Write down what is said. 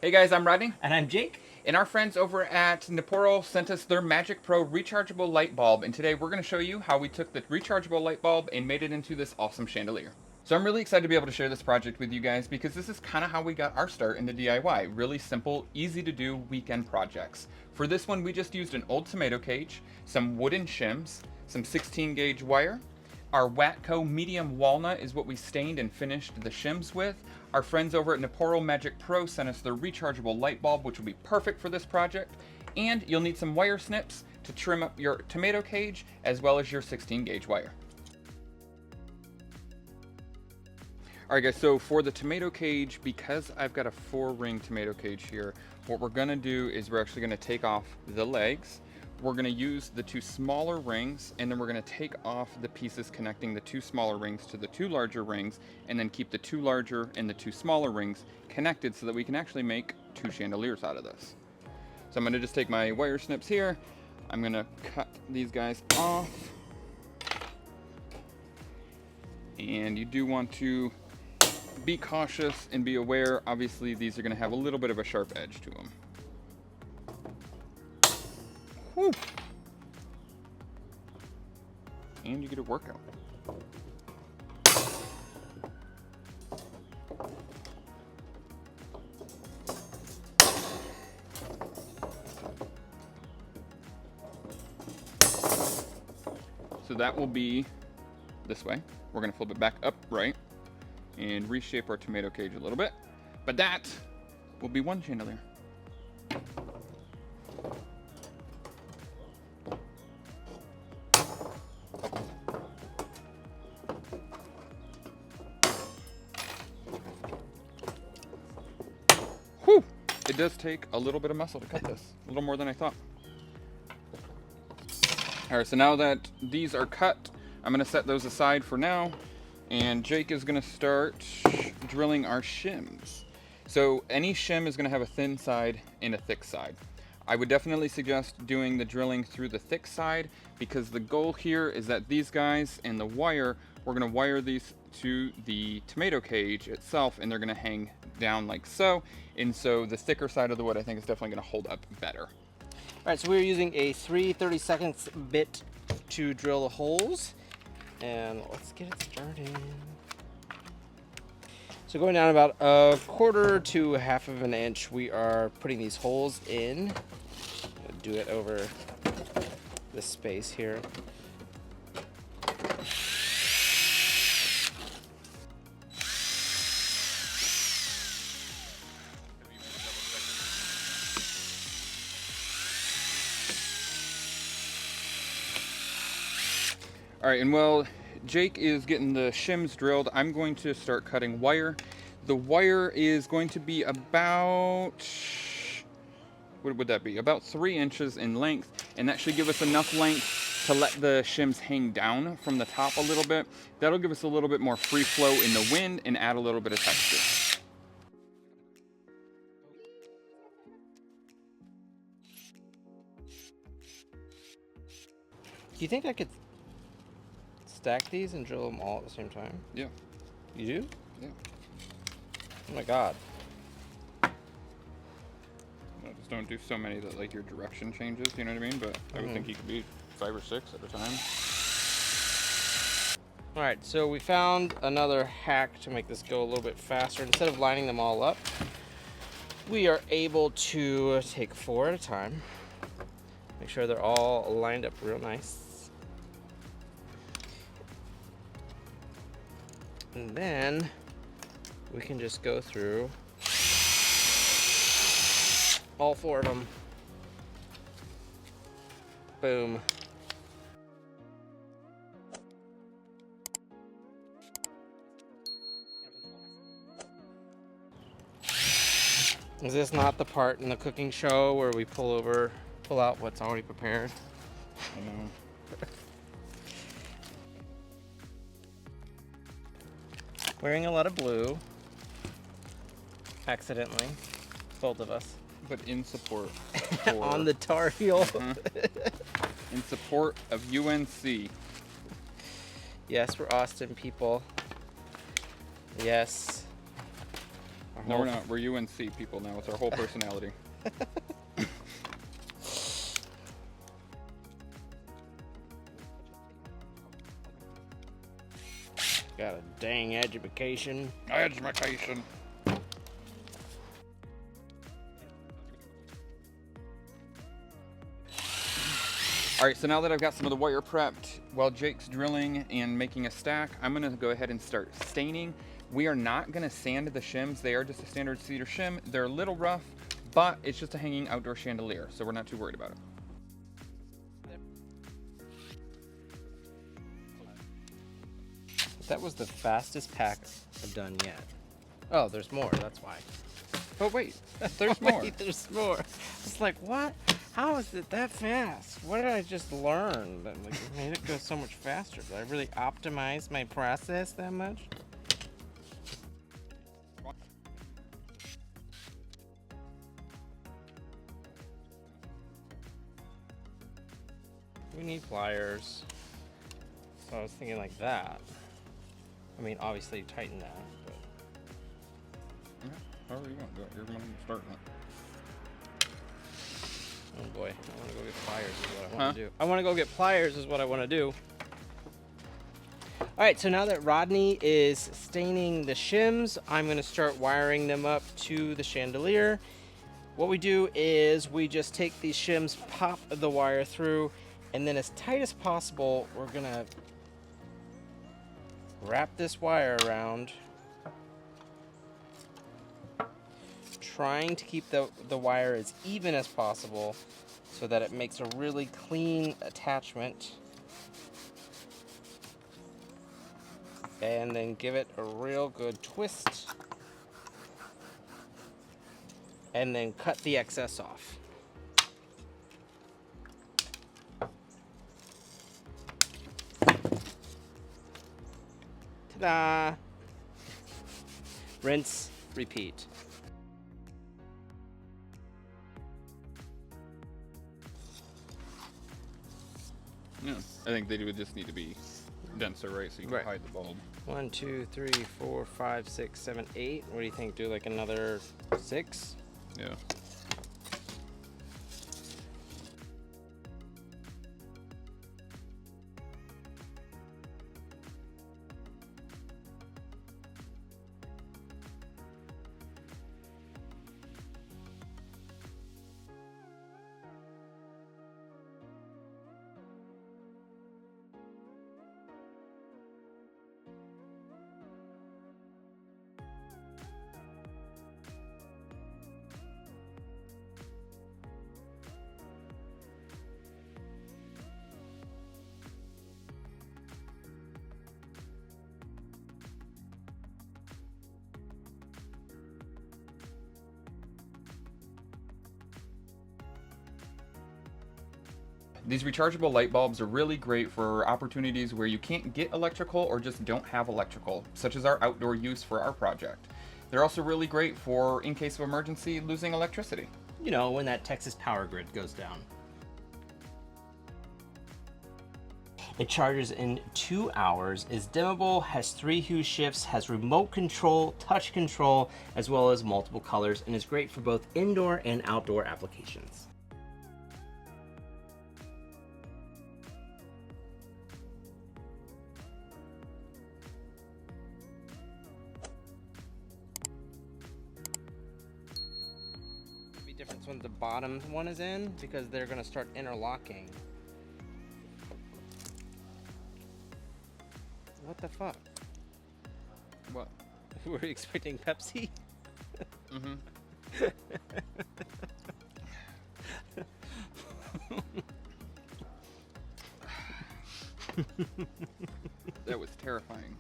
Hey guys, I'm Rodney. And I'm Jake. And our friends over at Neporal sent us their MagicPro Rechargeable Light Bulb. And today we're going to show you how we took the rechargeable light bulb and made it into this awesome chandelier. So I'm really excited to be able to share this project with you guys because this is kind of how we got our start into DIY. Really simple, easy to do weekend projects. For this one, we just used an old tomato cage, some wooden shims, some 16 gauge wire. Our Watco medium walnut is what we stained and finished the shims with. Our friends over at Neporal MagicPro sent us their rechargeable light bulb, which will be perfect for this project. And you'll need some wire snips to trim up your tomato cage, as well as your 16 gauge wire. Alright guys, so for the tomato cage, because I've got a 4-ring tomato cage here, what we're going to do is we're actually going to take off the legs. We're going to use the 2 smaller rings, and then we're going to take off the pieces connecting the 2 smaller rings to the 2 larger rings, and then keep the 2 larger and the 2 smaller rings connected so that we can actually make 2 chandeliers out of this. So I'm going to just take my wire snips here. I'm going to cut these guys off. And you do want to be cautious and be aware. Obviously, these are going to have a little bit of a sharp edge to them. Whew. And you get a workout. So that will be this way. We're going to flip it back upright and reshape our tomato cage a little bit. But that will be one chandelier. Whew! It does take a little bit of muscle to cut this, a little more than I thought. All right, so now that these are cut, I'm gonna set those aside for now, and Jake is gonna start drilling our shims. So any shim is gonna have a thin side and a thick side. I would definitely suggest doing the drilling through the thick side because the goal here is that these guys and the wire, we're gonna wire these to the tomato cage itself, and they're gonna hang down like so. And so the thicker side of the wood I think is definitely gonna hold up better. All right, so we're using a 3/32 bit to drill the holes, and let's get it started. So going down about 1/4 to 1/2 of an inch, we are putting these holes in. Do it over this space here. All right, and while Jake is getting the shims drilled, I'm going to start cutting wire. The wire is going to be about, what would that be? About 3 inches in length, and that should give us enough length to let the shims hang down from the top a little bit. That'll give us a little bit more free flow in the wind and add a little bit of texture. Do you think I could stack these and drill them all at the same time? Yeah. You do? Yeah. Oh my god. Well, just don't do so many that like your direction changes, you know what I mean? But I would think you could be 5 or 6 at a time. All right, so we found another hack to make this go a little bit faster. Instead of lining them all up, we are able to take 4 at a time. Make sure they're all lined up real nice. And then we can just go through all 4 of them. Boom. Is this not the part in the cooking show where we pull out what's already prepared? I know. Wearing a lot of blue. Accidentally. Both of us. But in support. For, On the Tar Heel. in support of UNC. Yes, we're Austin people. Yes. Our No, we're not. We're UNC people now. It's our whole personality. Got a dang education. Education. All right, so now that I've got some of the wire prepped, while Jake's drilling and making a stack, I'm gonna go ahead and start staining. We are not gonna sand the shims. They are just a standard cedar shim. They're a little rough, but it's just a hanging outdoor chandelier, so we're not too worried about it. That was the fastest pack I've done yet. Oh, there's more, that's why. Oh wait, there's more. Wait, there's more. It's like, what? How is it that fast? What did I just learn? That like made it go so much faster. Did I really optimize my process that much? We need pliers. So I was thinking like that. I mean, obviously tighten that, but. Yeah, however you want to do it. You're the one starting it. Oh boy, I want to go get pliers is what I want to do. I want to go get pliers is what I want to do. All right, so now that Rodney is staining the shims, I'm going to start wiring them up to the chandelier. What we do is we just take these shims, pop the wire through, and then as tight as possible, we're going to wrap this wire around, trying to keep the wire as even as possible so that it makes a really clean attachment, and then give it a real good twist, and then cut the excess off. Ta-da! Rinse, repeat. Yeah, I think they would just need to be denser, right? So you can hide the bulb. 1, 2, 3, 4, 5, 6, 7, 8. What do you think? Do like another 6? Yeah. These rechargeable light bulbs are really great for opportunities where you can't get electrical or just don't have electrical, such as our outdoor use for our project. They're also really great for, in case of emergency, losing electricity. You know, when that Texas power grid goes down. It charges in 2 hours, is dimmable, has 3 hue shifts, has remote control, touch control, as well as multiple colors, and is great for both indoor and outdoor applications. Difference when the bottom one is in, because they're going to start interlocking. What the fuck? What? Were you expecting Pepsi? Mm-hmm. That was terrifying.